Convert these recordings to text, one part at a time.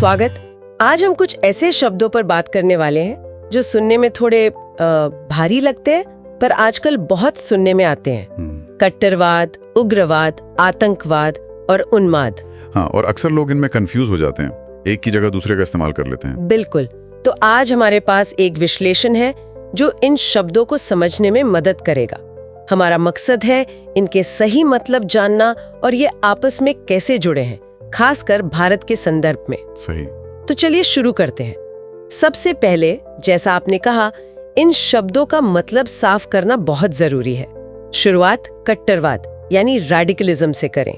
स्वागत। आज हम कुछ ऐसे शब्दों पर बात करने वाले हैं जो सुनने में थोड़े भारी लगते हैं पर आजकल बहुत सुनने में आते हैं। कट्टरवाद, उग्रवाद, आतंकवाद और उन्माद। हाँ, और अक्सर लोग इनमें कंफ्यूज हो जाते हैं, एक की जगह दूसरे का इस्तेमाल कर लेते हैं। बिल्कुल। तो आज हमारे पास एक विश्लेषण है जो इन शब्दों को समझने में मदद करेगा। हमारा मकसद है इनके सही मतलब जानना और ये आपस में कैसे जुड़े हैं, खासकर भारत के संदर्भ में। सही। तो चलिए शुरू करते हैं। सबसे पहले, जैसा आपने कहा, इन शब्दों का मतलब साफ करना बहुत जरूरी है। शुरुआत कट्टरवाद यानी रेडिकलिज्म से करें।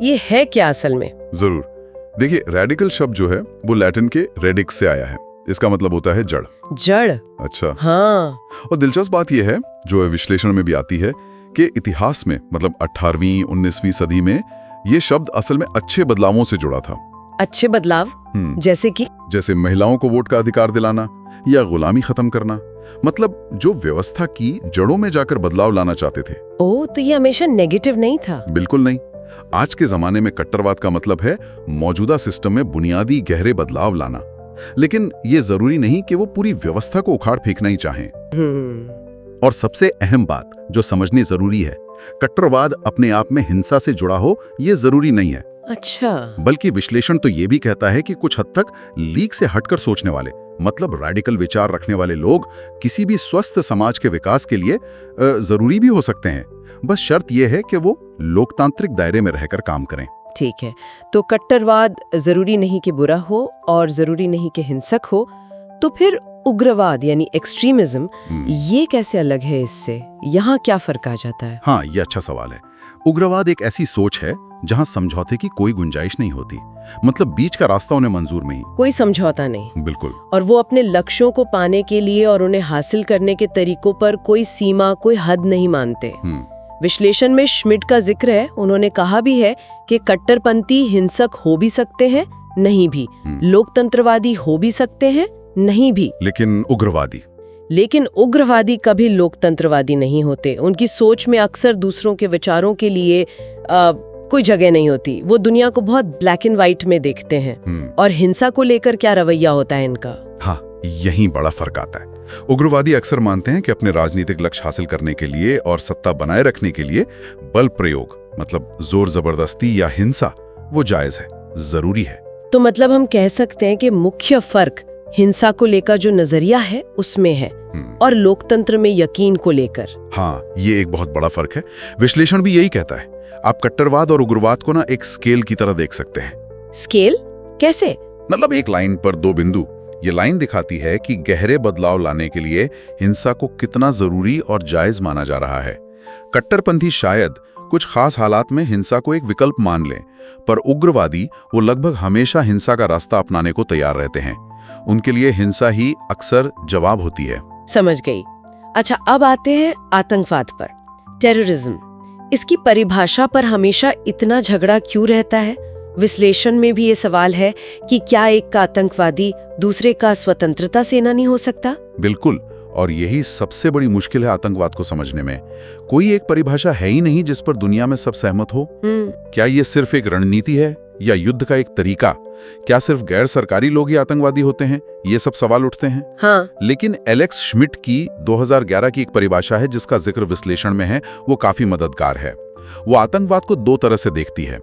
ये है क्या असल में? जरूर। देखिए, रेडिकल शब्द जो है वो लैटिन के रेडिक्स से आया है। इसका मतलब होता है जड़। जड़? अच्छा। हाँ। और दिलचस्प बात यह है, जो विश्लेषण में भी आती है, कि इतिहास में मतलब 18वीं 19वीं सदी में ये शब्द असल में अच्छे बदलावों से जुड़ा था। अच्छे बदलाव? जैसे महिलाओं को वोट का अधिकार दिलाना या गुलामी खत्म करना। मतलब जो व्यवस्था की जड़ों में जाकर बदलाव लाना चाहते थे। ओह, तो ये हमेशा नेगेटिव नहीं था? बिल्कुल नहीं। आज के जमाने में कट्टरवाद का मतलब है मौजूदा सिस्टम में बुनियादी गहरे बदलाव लाना। लेकिन ये जरूरी नहीं कि वो पूरी व्यवस्था को उखाड़ फेंकना ही चाहें। और सबसे अहम बात जो समझनी जरूरी है, कट्टरवाद अपने आप में हिंसा से जुड़ा हो ये जरूरी नहीं है। अच्छा। बल्कि विश्लेषण तो ये भी कहता है कि कुछ हद तक लीक से हटकर सोचने वाले, मतलब रेडिकल विचार रखने वाले लोग किसी भी स्वस्थ समाज के विकास के लिए जरूरी भी हो सकते हैं। बस शर्त यह है कि वो लोकतांत्रिक दायरे में रहकर काम करें। ठीक है, तो कट्टरवाद जरूरी नहीं कि बुरा हो और जरूरी नहीं कि हिंसक हो। तो फिर उग्रवाद यानी एक्सट्रीमिज्म, ये कैसे अलग है इससे? यहाँ क्या फर्क आ जाता है? हाँ, ये अच्छा सवाल है। उग्रवाद एक ऐसी सोच है जहाँ समझौते की कोई गुंजाइश नहीं होती। मतलब बीच का रास्ता उन्हें मंजूर नहीं। कोई समझौता नहीं। बिल्कुल। और वो अपने लक्ष्यों को पाने के लिए और उन्हें हासिल करने के तरीकों पर कोई सीमा, कोई हद नहीं मानते। विश्लेषण में श्मिट का जिक्र है। उन्होंने कहा भी है कि कट्टरपंथी हिंसक हो भी सकते हैं, नहीं भी। लोकतंत्रवादी हो भी सकते हैं, नहीं भी। लेकिन उग्रवादी कभी लोकतंत्रवादी नहीं होते। उनकी सोच में अक्सर दूसरों के विचारों के लिए कोई जगह नहीं होती। वो दुनिया को बहुत ब्लैक एंड व्हाइट में देखते हैं। और हिंसा को लेकर क्या रवैया होता है इनका? हाँ, यही बड़ा फर्क आता है। उग्रवादी अक्सर मानते हैं कि अपने राजनीतिक लक्ष्य हासिल करने के लिए और सत्ता बनाए रखने के लिए बल प्रयोग, मतलब जोर जबरदस्ती या हिंसा, वो जायज है, जरूरी है। तो मतलब हम कह सकते हैं कि मुख्य फर्क हिंसा को लेकर जो नजरिया है उसमें है और लोकतंत्र में यकीन को लेकर। हाँ, ये एक बहुत बड़ा फर्क है। विश्लेषण भी यही कहता है। आप कट्टरवाद और उग्रवाद को ना एक स्केल की तरह देख सकते हैं। स्केल कैसे? मतलब एक लाइन पर दो बिंदु। ये लाइन दिखाती है कि गहरे बदलाव लाने के लिए हिंसा को कितना जरूरी और जायज माना जा रहा है। कट्टरपंथी शायद कुछ खास हालात में हिंसा को एक विकल्प मान लें, पर उग्रवादी वो लगभग हमेशा हिंसा का रास्ता अपनाने को तैयार रहते हैं। उनके लिए हिंसा ही अक्सर जवाब होती है। समझ गई। अच्छा, अब आते हैं आतंकवाद पर। टेररिज्म, इसकी परिभाषा पर हमेशा इतना झगड़ा क्यों रहता है? विश्लेषण में भी ये सवाल है कि क्या एक का आतंकवादी दूसरे का स्वतंत्रता सेनानी हो सकता? बिल्कुल, और यही सबसे बड़ी मुश्किल है आतंकवाद को समझने में। कोई एक परिभाषा है ही नहीं जिस पर दुनिया में सब सहमत हो। क्या ये सिर्फ एक रणनीति है या युद्ध का एक तरीका? क्या सिर्फ गैर सरकारी लोग ही आतंकवादी होते हैं? ये सब सवाल उठते हैं। हाँ। लेकिन एलेक्स श्मिट की 2011 की एक परिभाषा है जिसका जिक्र विश्लेषण में है, वो काफी मददगार है। वो आतंकवाद को दो तरह से देखती है।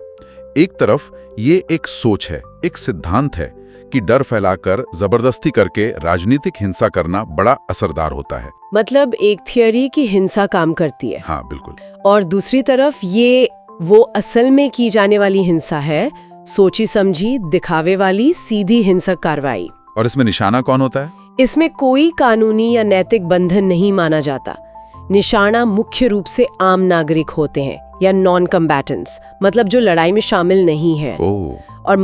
एक तरफ ये एक सोच है, एक सिद्धांत है कि डर फैलाकर, जबरदस्ती करके राजनीतिक हिंसा करना बड़ा असरदार होता है। मतलब एक थियरी की हिंसा काम करती है। हाँ, बिल्कुल। और दूसरी तरफ ये वो असल में की जाने वाली हिंसा है, सोची समझी, दिखावे वाली, सीधी हिंसक कार्रवाई। और इसमें निशाना कौन होता है? इसमें कोई कानूनी या नैतिक बंधन नहीं माना जाता। निशाना मुख्य रूप से आम नागरिक होते हैं या नॉन कम्बैटेंट्स, मतलब जो लड़ाई में शामिल नहीं है। और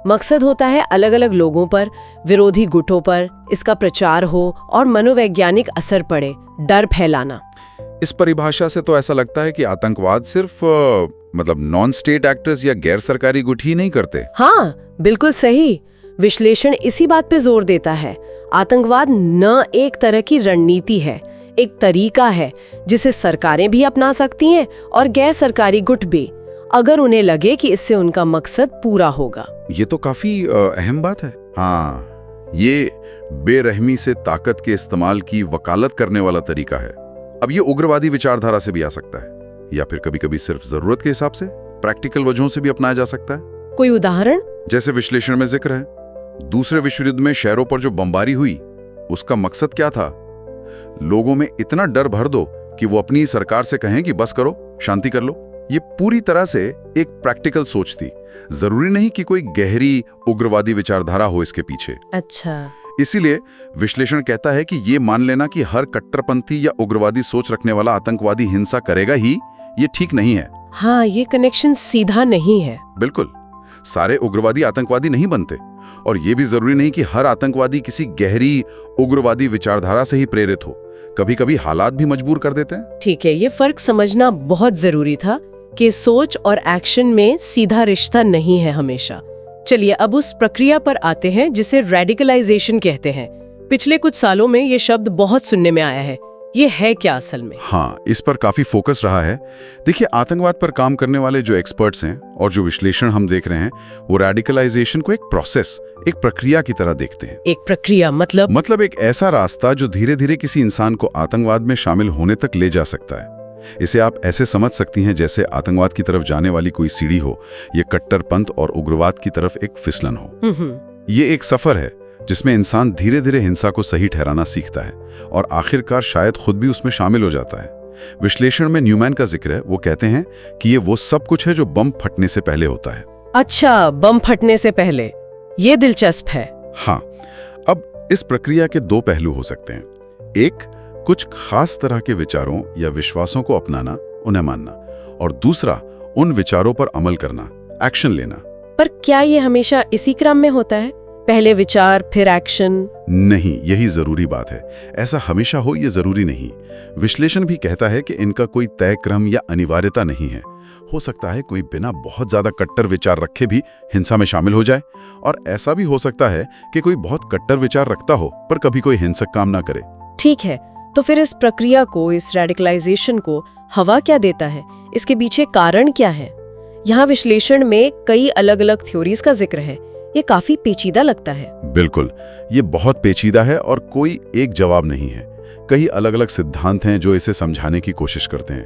मकसद होता है अलग अलग लोगों पर, विरोधी गुटों पर इसका प्रचार हो और मनोवैज्ञानिक असर पड़े, डर फैलाना। इस परिभाषा से तो ऐसा लगता है कि आतंकवाद सिर्फ मतलब नॉन स्टेट एक्टर्स या गैर सरकारी गुट ही नहीं करते। हाँ, बिल्कुल सही। विश्लेषण इसी बात पे जोर देता है। आतंकवाद न एक तरह की रणनीति है, एक तरीका है जिसे सरकारें भी अपना सकती हैं और गैर सरकारी गुट भी, अगर उन्हें लगे कि इससे उनका मकसद पूरा होगा। ये तो काफी अहम बात है। हाँ, ये बेरहमी से ताकत के इस्तेमाल की वकालत करने वाला तरीका है। अब ये उग्रवादी विचारधारा से भी आ सकता है, या फिर कभी-कभी सिर्फ जरूरत के हिसाब से, प्रैक्टिकल वजहों से भी अपनाया जा सकता है। कोई उदाहरण? जैसे विश्लेषण में जिक्र है, दूसरे विश्व युद्ध में शहरों पर जो बमबारी हुई, उसका मकसद क्या था? लोगों में इतना डर भर दो कि वो अपनी सरकार से कहें कि बस करो, शांति कर लो। ये पूरी तरह से एक प्रैक्टिकल सोच थी। जरूरी नहीं कि कोई गहरी उग्रवादी विचारधारा हो इसके पीछे। अच्छा। इसीलिए विश्लेषण कहता है कि ये मान लेना कि हर कट्टरपंथी या उग्रवादी सोच रखने वाला आतंकवादी हिंसा करेगा ही, ये ठीक नहीं है। हाँ, ये कनेक्शन सीधा नहीं है। बिल्कुल, सारे उग्रवादी आतंकवादी नहीं बनते, और ये भी जरूरी नहीं कि हर आतंकवादी किसी गहरी उग्रवादी विचारधारा से ही प्रेरित हो। कभी कभी हालात भी मजबूर कर देते हैं। ठीक है, ये फर्क समझना बहुत जरूरी था कि सोच और एक्शन में सीधा रिश्ता नहीं है हमेशा। चलिए अब उस प्रक्रिया पर आते हैं जिसे रेडिकलाइजेशन कहते हैं। पिछले कुछ सालों में ये शब्द बहुत सुनने में आया है। ये है क्या असल में? हाँ, इस पर काफी फोकस रहा है। देखिए, आतंकवाद पर काम करने वाले जो एक्सपर्ट्स हैं और जो विश्लेषण हम देख रहे हैं, वो रेडिकलाइजेशन को एक प्रोसेस, एक प्रक्रिया की तरह देखते हैं। एक प्रक्रिया मतलब एक ऐसा रास्ता जो धीरे धीरे किसी इंसान को आतंकवाद में शामिल होने तक ले जा सकता है। इसे आप ऐसे समझ सकती हैं जैसे आतंकवाद की तरफ जाने वाली कोई सीढ़ी हो, ये कट्टरपंथ और उग्रवाद की तरफ एक फिसलन हो। ये एक सफर है जिसमें इंसान धीरे धीरे हिंसा को सही ठहराना सीखता है और आखिरकार शायद खुद भी उसमें शामिल हो जाता है। विश्लेषण में न्यूमैन का जिक्र है। वो कहते हैं कि ये वो सब कुछ है जो बम फटने से पहले होता है। अच्छा, बम फटने से पहले, ये दिलचस्प है। हाँ, अब इस प्रक्रिया के दो पहलू हो सकते हैं। एक, कुछ खास तरह के विचारों या विश्वासों को अपनाना, उन्हें मानना, और दूसरा, उन विचारों पर अमल करना, एक्शन लेना। पर क्या ये हमेशा इसी क्रम में होता है? पहले विचार फिर एक्शन? नहीं, यही जरूरी बात है। ऐसा हमेशा हो ये जरूरी नहीं। विश्लेषण भी कहता है कि इनका कोई तय क्रम या अनिवार्यता नहीं है। हो सकता है कोई बिना बहुत ज्यादा कट्टर विचार रखे भी हिंसा में शामिल हो जाए, और ऐसा भी हो सकता है कि कोई बहुत कट्टर विचार रखता हो पर कभी कोई हिंसक काम ना करे। ठीक है, तो फिर इस प्रक्रिया को, इस रेडिकलाइजेशन को हवा क्या देता है? इसके पीछे कारण क्या है? यहाँ विश्लेषण में कई अलग अलग थ्योरीज का जिक्र है। ये काफी पेचीदा लगता है। बिल्कुल, ये बहुत पेचीदा है और कोई एक जवाब नहीं है। कई अलग अलग सिद्धांत हैं जो इसे समझाने की कोशिश करते हैं।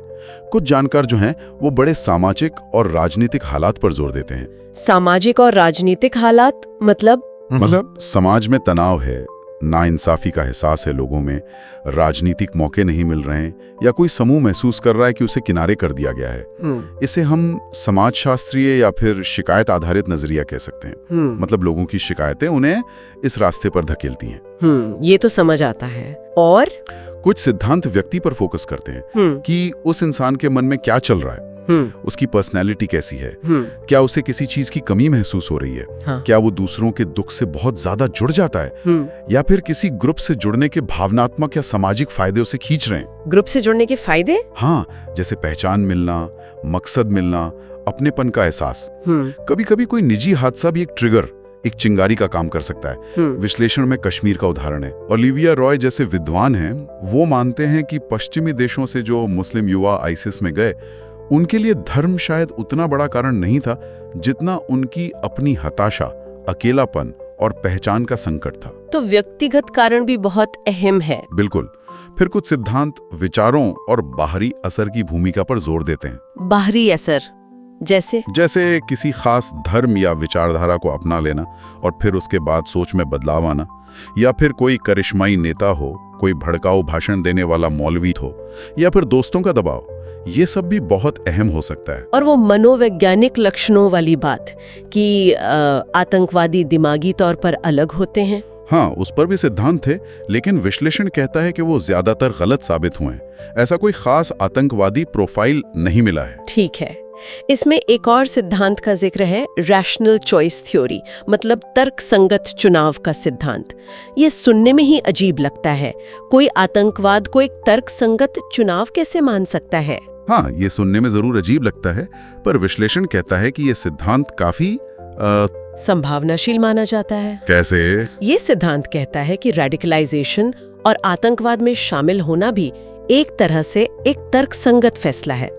कुछ जानकार जो हैं वो बड़े सामाजिक और राजनीतिक हालात पर जोर देते हैं। सामाजिक और राजनीतिक हालात मतलब समाज में तनाव है, नाइंसाफी का एहसास है लोगों में, राजनीतिक मौके नहीं मिल रहे हैं, या कोई समूह महसूस कर रहा है कि उसे किनारे कर दिया गया है। इसे हम समाजशास्त्रीय या फिर शिकायत आधारित नजरिया कह सकते हैं। मतलब लोगों की शिकायतें उन्हें इस रास्ते पर धकेलती हैं। ये तो समझ आता है। और कुछ सिद्धांत व्यक्ति पर फोकस करते हैं कि उस इंसान के मन में क्या चल रहा है, उसकी पर्सनैलिटी कैसी है, क्या उसे किसी चीज की कमी महसूस हो रही है, क्या वो दूसरों के दुख से बहुत ज्यादा जुड़ जाता है, या फिर किसी ग्रुप से जुड़ने के भावनात्मक या सामाजिक फायदे उसे खींच रहे हैं। ग्रुप से जुड़ने के फायदे? हाँ, जैसे पहचान मिलना, मकसद मिलना, अपनेपन का एहसास। कभी कभी कोई निजी हादसा भी एक ट्रिगर, एक चिंगारी का काम कर सकता है। विश्लेषण में कश्मीर का उदाहरण है। ओलिविया रॉय जैसे विद्वान हैं, वो मानते हैं कि पश्चिमी देशों से जो मुस्लिम युवा आईसिस में गए, उनके लिए धर्म शायद उतना बड़ा कारण नहीं था जितना उनकी अपनी हताशा, अकेलापन और पहचान का संकट था। तो व्यक्तिगत कारण भी बहुत अहम है। बिल्कुल। फिर कुछ सिद्धांत विचारों और बाहरी असर की भूमिका पर जोर देते हैं। बाहरी असर जैसे किसी खास धर्म या विचारधारा को अपना लेना और फिर उसके बाद सोच में बदलाव आना, या फिर कोई करिश्माई नेता हो, कोई भड़काऊ भाषण देने वाला मौलवी हो, या फिर दोस्तों का दबाव। ये सब भी बहुत अहम हो सकता है। और वो मनोवैज्ञानिक लक्षणों वाली बात कि आतंकवादी दिमागी तौर पर अलग होते हैं। हाँ, उस पर भी सिद्धांत थे, लेकिन विश्लेषण कहता है कि वो ज्यादातर गलत साबित हुए। ऐसा कोई खास आतंकवादी प्रोफाइल नहीं मिला है। ठीक है, इसमें एक और सिद्धांत का जिक्र है, रैशनल चॉइस थ्योरी, मतलब तर्क संगत चुनाव का सिद्धांत। ये सुनने में ही अजीब लगता है। कोई आतंकवाद को एक तर्क संगत चुनाव कैसे मान सकता है? हाँ, ये सुनने में जरूर अजीब लगता है, पर विश्लेषण कहता है कि ये सिद्धांत काफी संभावनाशील माना जाता है। कैसे? ये सिद्धांत कहता है कि रेडिकलाइजेशन और आतंकवाद में शामिल होना भी एक तरह से एक तर्कसंगत फैसला है।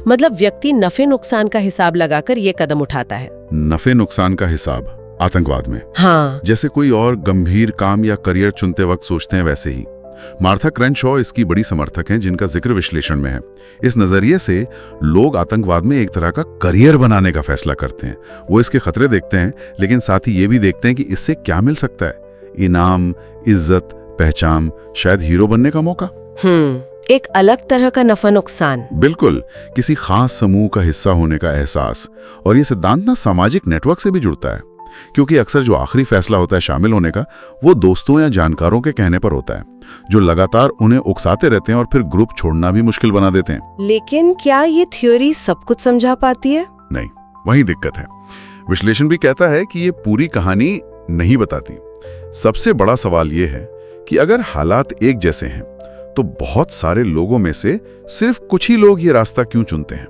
मतलब व्यक्ति नफे नुकसान का हिसाब लगाकर ये कदम उठाता है। नफे नुकसान का हिसाब? आतंकवाद में। हाँ, जैसे कोई और गंभीर काम या करियर चुनते वक्त सोचते हैं, वैसे ही मार्था क्रैनशॉ इसकी बड़ी समर्थक हैं, जिनका जिक्र विश्लेषण में है। इस नजरिए से लोग आतंकवाद में एक तरह का करियर बनाने का फैसला करते हैं। वो इसके खतरे देखते हैं, लेकिन साथ ही ये भी देखते हैं कि इससे क्या मिल सकता है। इनाम, इज्जत, पहचान, शायद हीरो बनने का मौका। एक अलग तरह का नफा नुकसान। बिल्कुल, किसी खास समूह का हिस्सा होने का एहसास। और ये सिद्धांत ना सामाजिक नेटवर्क से भी जुड़ता है, क्योंकि अक्सर जो आखिरी फैसला होता है शामिल होने का, वो दोस्तों या जानकारों के कहने पर होता है, जो लगातार उन्हें उकसाते रहते हैं और फिर ग्रुप छोड़ना भी मुश्किल बना देते हैं। लेकिन क्या ये थ्योरी सब कुछ समझा पाती है? नहीं, वही दिक्कत है। विश्लेषण भी कहता है कि ये पूरी कहानी नहीं बताती। सबसे बड़ा सवाल ये है कि अगर हालात एक जैसे हैं, तो बहुत सारे लोगों में से सिर्फ कुछ ही लोग ये रास्ता क्यों चुनते हैं?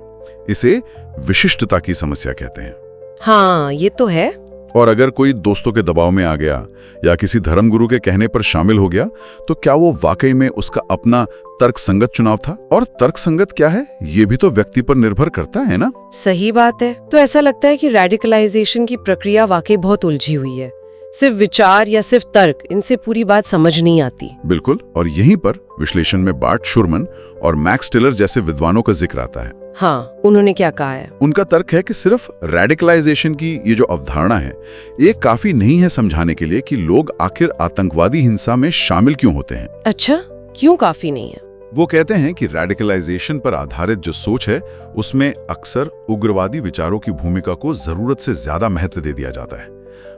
इसे विशिष्टता की समस्या कहते हैं। हाँ, ये तो है। और अगर कोई दोस्तों के दबाव में आ गया या किसी धर्मगुरु के कहने पर शामिल हो गया, तो क्या वो वाकई में उसका अपना तर्कसंगत चुनाव था? और तर्कसंगत क्या है, ये भी तो व्यक्ति पर निर्भर करता है ना। सही बात है। तो ऐसा लगता है कि रेडिकलाइजेशन की प्रक्रिया वाकई बहुत उलझी हुई है। सिर्फ विचार या सिर्फ तर्क, इनसे पूरी बात समझ नहीं आती। बिल्कुल, और यहीं पर विश्लेषण में बार्ट शुरमन और मैक्स टिलर जैसे विद्वानों का जिक्र आता है। हाँ, उन्होंने क्या कहा है? उनका तर्क है कि सिर्फ रेडिकलाइजेशन की ये जो अवधारणा है, ये काफी नहीं है समझाने के लिए कि लोग आखिर आतंकवादी हिंसा में शामिल क्यों होते हैं। अच्छा, क्यों काफी नहीं है? वो कहते हैं कि रेडिकलाइजेशन पर आधारित जो सोच है, उसमें अक्सर उग्रवादी विचारों की भूमिका को जरूरत से ज्यादा महत्व दे दिया जाता है।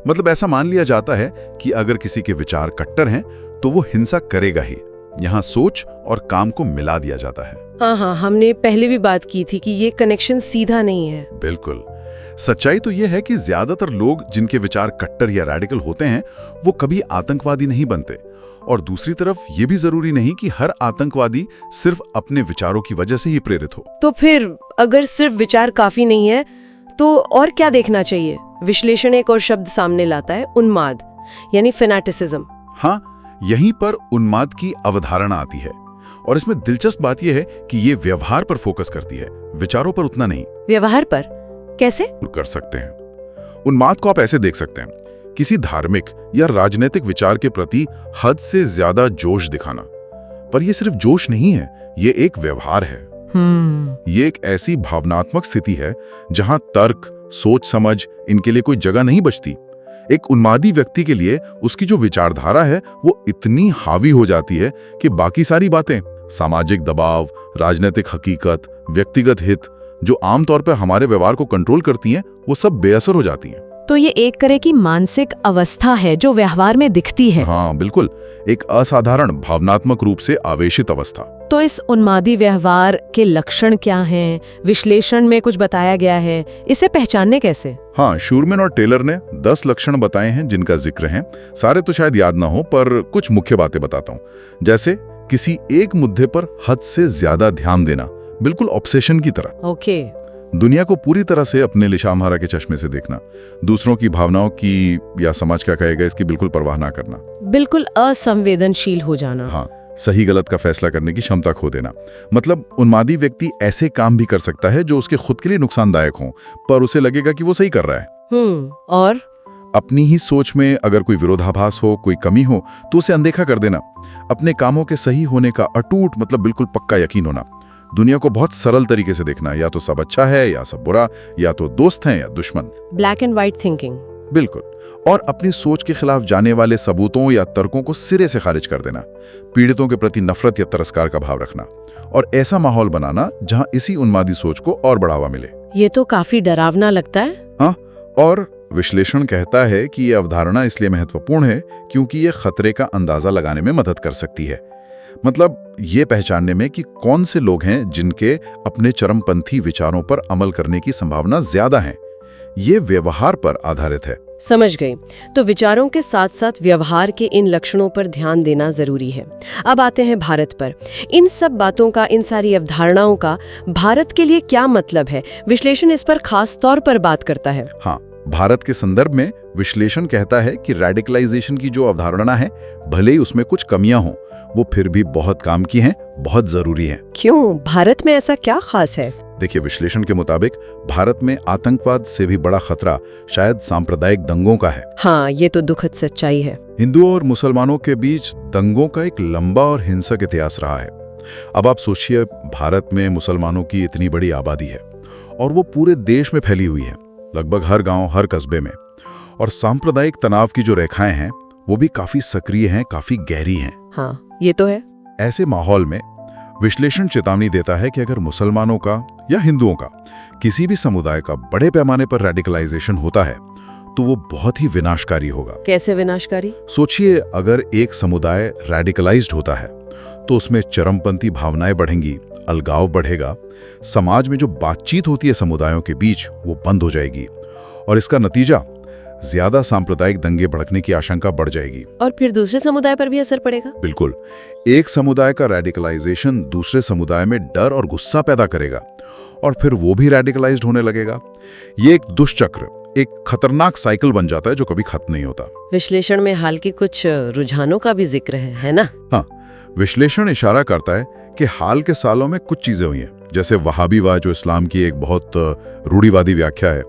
मतलब ऐसा मान लिया जाता है कि अगर किसी के विचार कट्टर हैं, तो वो हिंसा करेगा ही। यहाँ सोच और काम को मिला दिया जाता है। हाँ, हमने पहले भी बात की थी कि ये कनेक्शन सीधा नहीं है। बिल्कुल, सच्चाई तो ये है कि ज्यादातर लोग जिनके विचार कट्टर या रैडिकल होते हैं, वो कभी आतंकवादी नहीं बनते। और दूसरी तरफ ये भी जरूरी नहीं कि हर आतंकवादी सिर्फ अपने विचारों की वजह से ही प्रेरित हो। तो फिर अगर सिर्फ विचार काफी नहीं है, तो और क्या देखना चाहिए? विश्लेषण एक और शब्द सामने लाता है, उन्माद, यानी फेनाटिसिज्म। हाँ, यहीं पर उन्माद की अवधारणा आती है। और इसमें दिलचस्प बात यह है कि ये व्यवहार पर फोकस करती है, विचारों पर उतना नहीं। व्यवहार पर कैसे? कर सकते हैं। उन्माद को आप ऐसे देख सकते हैं, किसी धार्मिक या राजनीतिक विचार के प्रति हद से ज्यादा जोश दिखाना। पर यह सिर्फ जोश नहीं है, ये एक व्यवहार है। ये एक ऐसी भावनात्मक स्थिति है जहां तर्क, सोच समझ, इनके लिए कोई जगह नहीं बचती। एक उन्मादी व्यक्ति के लिए उसकी जो विचारधारा है, वो इतनी हावी हो जाती है कि बाकी सारी बातें, सामाजिक दबाव, राजनीतिक हकीकत, व्यक्तिगत हित, जो आमतौर पर हमारे व्यवहार को कंट्रोल करती हैं, वो सब बेअसर हो जाती हैं। तो ये एक तरह की मानसिक अवस्था है जो व्यवहार में दिखती है। हाँ बिल्कुल, एक असाधारण भावनात्मक रूप से आवेशित अवस्था। तो इस उन्मादी व्यवहार के लक्षण क्या हैं? विश्लेषण में कुछ बताया गया है, इसे पहचानने कैसे? हाँ, शुरमन और टेलर ने 10 लक्षण बताए हैं जिनका जिक्र है। सारे तो शायद याद ना हो, पर कुछ मुख्य बातें बताता हूँ। जैसे किसी एक मुद्दे पर हद से ज्यादा ध्यान देना, बिल्कुल ऑब्सेशन की तरह। ओके। दुनिया को पूरी तरह से अपने लिशामहारा के चश्मे से देखना, दूसरों की भावनाओं की या समाज क्या कहेगा इसकी बिल्कुल परवाह ना करना। बिल्कुल असंवेदनशील हो जाना। हाँ, सही गलत का फैसला करने की क्षमता खो देना। मतलब उन्मादी व्यक्ति ऐसे काम भी कर सकता है जो उसके खुद के लिए नुकसानदायक हों, पर उसे लगेगा कि वो सही कर रहा है। और अपनी ही सोच में अगर कोई विरोधाभास हो, कोई कमी हो, तो उसे अनदेखा कर देना। अपने कामों के सही होने का अटूट, मतलब बिल्कुल पक्का यकीन होना। दुनिया को बहुत सरल तरीके से देखना, या तो सब अच्छा है या सब बुरा, या तो दोस्त हैं या दुश्मन। Black and white thinking. बिल्कुल। और अपनी सोच के खिलाफ जाने वाले सबूतों या तर्कों को सिरे से खारिज कर देना। पीड़ितों के प्रति नफरत या तिरस्कार का भाव रखना, और ऐसा माहौल बनाना जहां इसी उन्मादी सोच को और बढ़ावा मिले। ये तो काफी डरावना लगता है। हाँ, और विश्लेषण कहता है कि यह अवधारणा इसलिए महत्वपूर्ण है क्योंकि यह खतरे का अंदाजा लगाने में मदद कर सकती है। मतलब ये पहचानने में कि कौन से लोग हैं जिनके अपने चरमपंथी विचारों पर अमल करने की संभावना ज्यादा है। ये व्यवहार पर आधारित है। समझ गई। तो विचारों के साथ साथ व्यवहार के इन लक्षणों पर ध्यान देना जरूरी है। अब आते हैं भारत पर। इन सब बातों का, इन सारी अवधारणाओं का भारत के लिए क्या मतलब है? विश्लेषण इस पर खास तौर पर बात करता है। हाँ, भारत के संदर्भ में विश्लेषण कहता है कि रेडिकलाइजेशन की जो अवधारणा है, भले ही उसमें कुछ कमियां हों, वो फिर भी बहुत काम की हैं, बहुत जरूरी है। क्यों? भारत में ऐसा क्या खास है? देखिए, विश्लेषण के मुताबिक भारत में आतंकवाद से भी बड़ा खतरा शायद सांप्रदायिक दंगों का है। हाँ, ये तो दुखद सच्चाई है। हिंदुओं और मुसलमानों के बीच दंगों का एक लंबा और हिंसक इतिहास रहा है। अब आप सोचिए, भारत में मुसलमानों की इतनी बड़ी आबादी है और वो पूरे देश में फैली हुई है, लगभग हर गांव, हर कस्बे में। और सांप्रदायिक तनाव की जो रेखाएं हैं वो भी काफी सक्रिय हैं, काफी गहरी हैं। हाँ, ये तो है। ऐसे माहौल में विश्लेषण चेतावनी देता है कि अगर मुसलमानों का या हिंदुओं का किसी भी समुदाय का बड़े पैमाने पर रेडिकलाइजेशन होता है तो वो बहुत ही विनाशकारी होगा। कैसे विनाशकारी? सोचिए, अगर एक समुदाय रेडिकलाइज्ड होता है तो उसमें चरमपंथी भावनाएं बढ़ेंगी, अलगाव बढ़ेगा, समाज में जो बातचीत होती है समुदायों के बीच वो बंद हो जाएगी और इसका नतीजा ज्यादा सांप्रदायिक दंगे भड़कने की आशंका बढ़ जाएगी। और फिर दूसरे समुदाय पर भी असर पड़ेगा। बिल्कुल, एक समुदाय का रेडिकलाइजेशन दूसरे समुदाय में डर और गुस्सा पैदा करेगा और फिर वो भी रेडिकलाइज्ड होने लगेगा। ये एक दुष्चक्र, एक खतरनाक साइकिल बन जाता है जो कभी खत्म नहीं होता। विश्लेषण में हाल के कुछ रुझानों का भी जिक्र है ना? हाँ, विश्लेषण इशारा करता है कि हाल के सालों में कुछ चीजें हुई हैं, जैसे वहाबीवाद, जो इस्लाम की एक बहुत रूढ़िवादी व्याख्या है,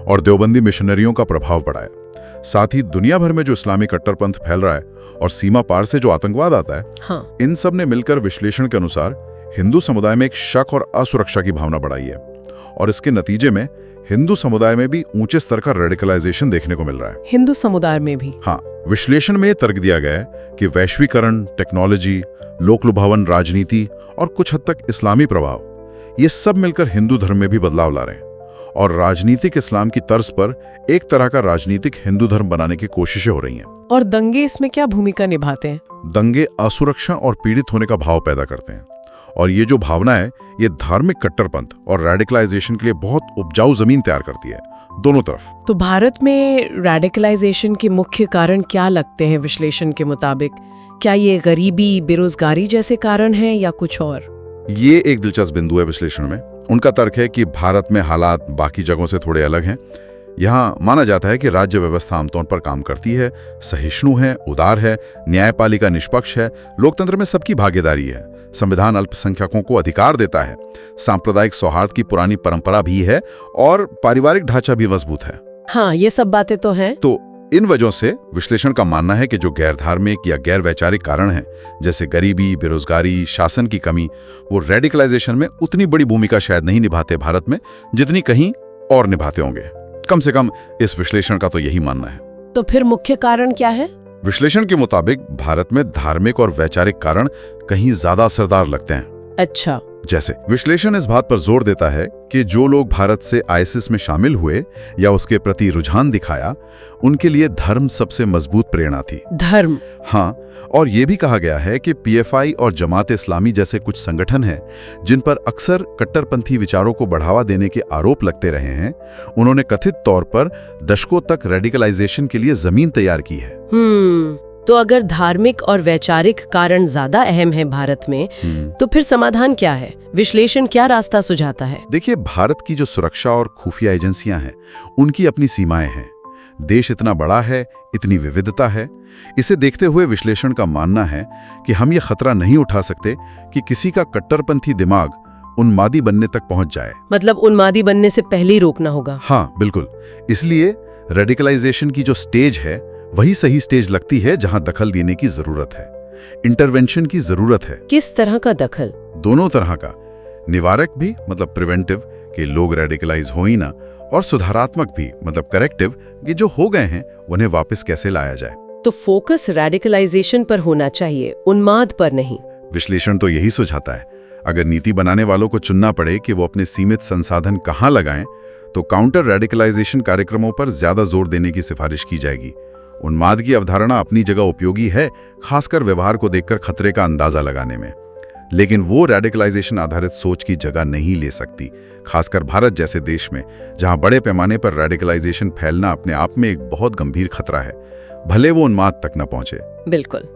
और देवबंदी मिशनरियों का प्रभाव बढ़ा है। साथ ही दुनिया भर में जो इस्लामी कट्टरपंथ फैल रहा है और सीमा पार से जो आतंकवाद आता है, हाँ। इन सब ने मिलकर विश्लेषण के अनुसार हिंदू समुदाय में एक शक और असुरक्षा की भावना बढ़ाई है और इसके नतीजे में हिंदू समुदाय में भी ऊंचे स्तर का रेडिकलाइजेशन देखने को मिल रहा है। हिंदू समुदाय में भी? हाँ, विश्लेषण में तर्क दिया गया है कि वैश्वीकरण, टेक्नोलॉजी, लोकलुभावन राजनीति और कुछ हद तक इस्लामी प्रभाव, ये सब मिलकर हिंदू धर्म में भी बदलाव ला रहे हैं और राजनीतिक इस्लाम की तर्ज पर एक तरह का राजनीतिक हिंदू धर्म बनाने की कोशिशें हो रही हैं। और दंगे इसमें क्या भूमिका निभाते हैं? दंगे असुरक्षा और पीड़ित होने का भाव पैदा करते हैं और ये जो भावना है ये धार्मिक कट्टरपंथ और रेडिकलाइजेशन के लिए बहुत उपजाऊ जमीन तैयार करती है, दोनों तरफ। तो भारत में रेडिकलाइजेशन के मुख्य कारण क्या लगते हैं विश्लेषण के मुताबिक? क्या ये गरीबी, बेरोजगारी जैसे कारण हैं या कुछ और? ये एक दिलचस्प बिंदु है विश्लेषण में। उनका तर्क है कि भारत में हालात बाकी जगहों से थोड़े अलग हैं। यहाँ माना जाता है कि राज्य व्यवस्था आमतौर पर काम करती है, सहिष्णु है, उदार है, न्यायपालिका निष्पक्ष है, लोकतंत्र में सबकी भागीदारी है, संविधान अल्पसंख्यकों को अधिकार देता है, सांप्रदायिक सौहार्द की पुरानी परंपरा भी है और पारिवारिक ढांचा भी मजबूत है। हाँ, ये सब बातें तो हैं। तो इन वजहों से विश्लेषण का मानना है कि जो गैर धार्मिक या गैर वैचारिक कारण हैं, जैसे गरीबी, बेरोजगारी, शासन की कमी, वो रेडिकलाइजेशन में उतनी बड़ी भूमिका शायद नहीं निभाते भारत में जितनी कहीं और निभाते होंगे। कम से कम इस विश्लेषण का तो यही मानना है। तो फिर मुख्य कारण क्या है? विश्लेषण के मुताबिक भारत में धार्मिक और वैचारिक कारण कहीं ज्यादा असरदार लगते हैं। अच्छा। जैसे विश्लेषण इस बात पर जोर देता है कि जो लोग भारत से आईएसआईएस में शामिल हुए या उसके प्रति रुझान दिखाया, उनके लिए धर्म सबसे मजबूत प्रेरणा थी। धर्म? हाँ, और ये भी कहा गया है कि पीएफआई और जमात इस्लामी जैसे कुछ संगठन हैं जिन पर अक्सर कट्टरपंथी विचारों को बढ़ावा देने के आरोप लगते रहे हैं, उन्होंने कथित तौर पर दशकों तक रेडिकलाइजेशन के लिए जमीन तैयार की है। तो अगर धार्मिक और वैचारिक कारण ज्यादा अहम है भारत में, तो फिर समाधान क्या है? विश्लेषण क्या रास्ता सुझाता है? देखिए, भारत की जो सुरक्षा और खुफिया एजेंसियां हैं, उनकी अपनी सीमाएं हैं। देश इतना बड़ा है, इतनी विविधता है। इसे देखते हुए विश्लेषण का मानना है कि हम ये खतरा नहीं उठा सकते कि किसी का कट्टरपंथी दिमाग उन्मादी बनने तक पहुंच जाए। मतलब उन्मादी बनने से पहले ही रोकना होगा। हाँ, बिल्कुल। इसलिए रेडिकलाइजेशन की जो स्टेज है वही सही स्टेज लगती है जहां दखल देने की जरूरत है, इंटरवेंशन की जरूरत है। किस तरह का दखल? दोनों तरह का। निवारक भी, मतलब प्रिवेंटिव, कि लोग रेडिकलाइज हो ही ना, और सुधारात्मक भी, मतलब करेक्टिव, कि जो हो गए हैं उन्हें वापस कैसे लाया जाए। तो फोकस रेडिकलाइजेशन पर होना चाहिए, उन्माद पर नहीं। विश्लेषण तो यही सुझाता है। अगर नीति बनाने वालों को चुनना पड़े कि वो अपने सीमित संसाधन कहां लगाएं, तो काउंटर रेडिकलाइजेशन कार्यक्रमों पर ज्यादा जोर देने की सिफारिश की जाएगी। उन्माद की अवधारणा अपनी जगह उपयोगी है, खासकर व्यवहार को देखकर खतरे का अंदाजा लगाने में, लेकिन वो रेडिकलाइजेशन आधारित सोच की जगह नहीं ले सकती, खासकर भारत जैसे देश में जहां बड़े पैमाने पर रेडिकलाइजेशन फैलना अपने आप में एक बहुत गंभीर खतरा है, भले वो उन्माद तक न पहुंचे। बिल्कुल।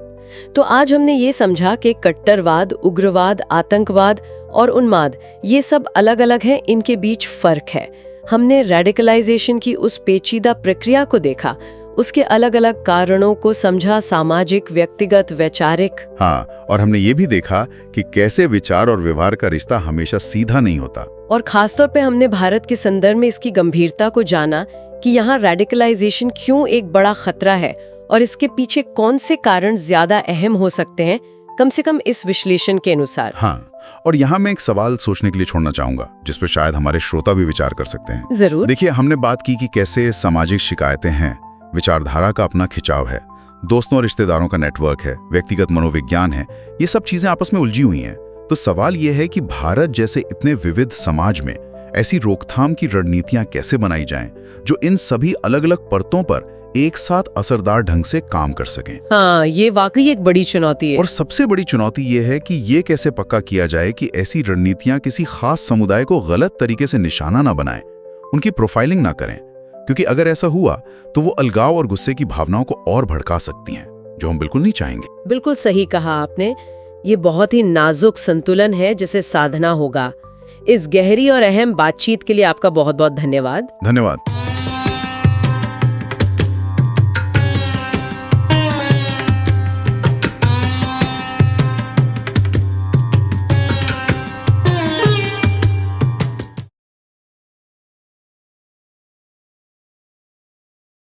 तो आज हमने ये समझा कि कट्टरवाद, उग्रवाद, आतंकवाद और उन्माद, ये सब अलग अलग हैं, इनके बीच फर्क है। हमने रेडिकलाइजेशन की उस पेचीदा प्रक्रिया को देखा, उसके अलग अलग कारणों को समझा, सामाजिक, व्यक्तिगत, वैचारिक। हाँ, और हमने ये भी देखा कि कैसे विचार और व्यवहार का रिश्ता हमेशा सीधा नहीं होता। और खासतौर पे हमने भारत के संदर्भ में इसकी गंभीरता को जाना कि यहाँ रेडिकलाइजेशन क्यों एक बड़ा खतरा है और इसके पीछे कौन से कारण ज्यादा अहम हो सकते हैं, कम से कम इस विश्लेषण के अनुसार। हाँ, और यहाँ मैं एक सवाल सोचने के लिए छोड़ना चाहूंगा जिस पर शायद हमारे श्रोता भी विचार कर सकते हैं। जरूर। देखिए, हमने बात की कि कैसे सामाजिक शिकायतें हैं, विचारधारा का अपना खिंचाव है, दोस्तों और रिश्तेदारों का नेटवर्क है, व्यक्तिगत मनोविज्ञान है, ये सब चीजें आपस में उलझी हुई हैं। तो सवाल ये है कि भारत जैसे इतने विविध समाज में ऐसी रोकथाम की रणनीतियां कैसे बनाई जाएं जो इन सभी अलग अलग परतों पर एक साथ असरदार ढंग से काम कर सकें। हाँ, ये वाकई एक बड़ी चुनौती है। और सबसे बड़ी चुनौती ये है कि ये कैसे पक्का किया जाए कि ऐसी रणनीतियां किसी खास समुदाय को गलत तरीके से निशाना ना बनाएं, उनकी प्रोफाइलिंग ना करें, क्योंकि अगर ऐसा हुआ तो वो अलगाव और गुस्से की भावनाओं को और भड़का सकती हैं, जो हम बिल्कुल नहीं चाहेंगे। बिल्कुल सही कहा आपने। ये बहुत ही नाजुक संतुलन है जिसे साधना होगा। इस गहरी और अहम बातचीत के लिए आपका बहुत बहुत धन्यवाद। धन्यवाद।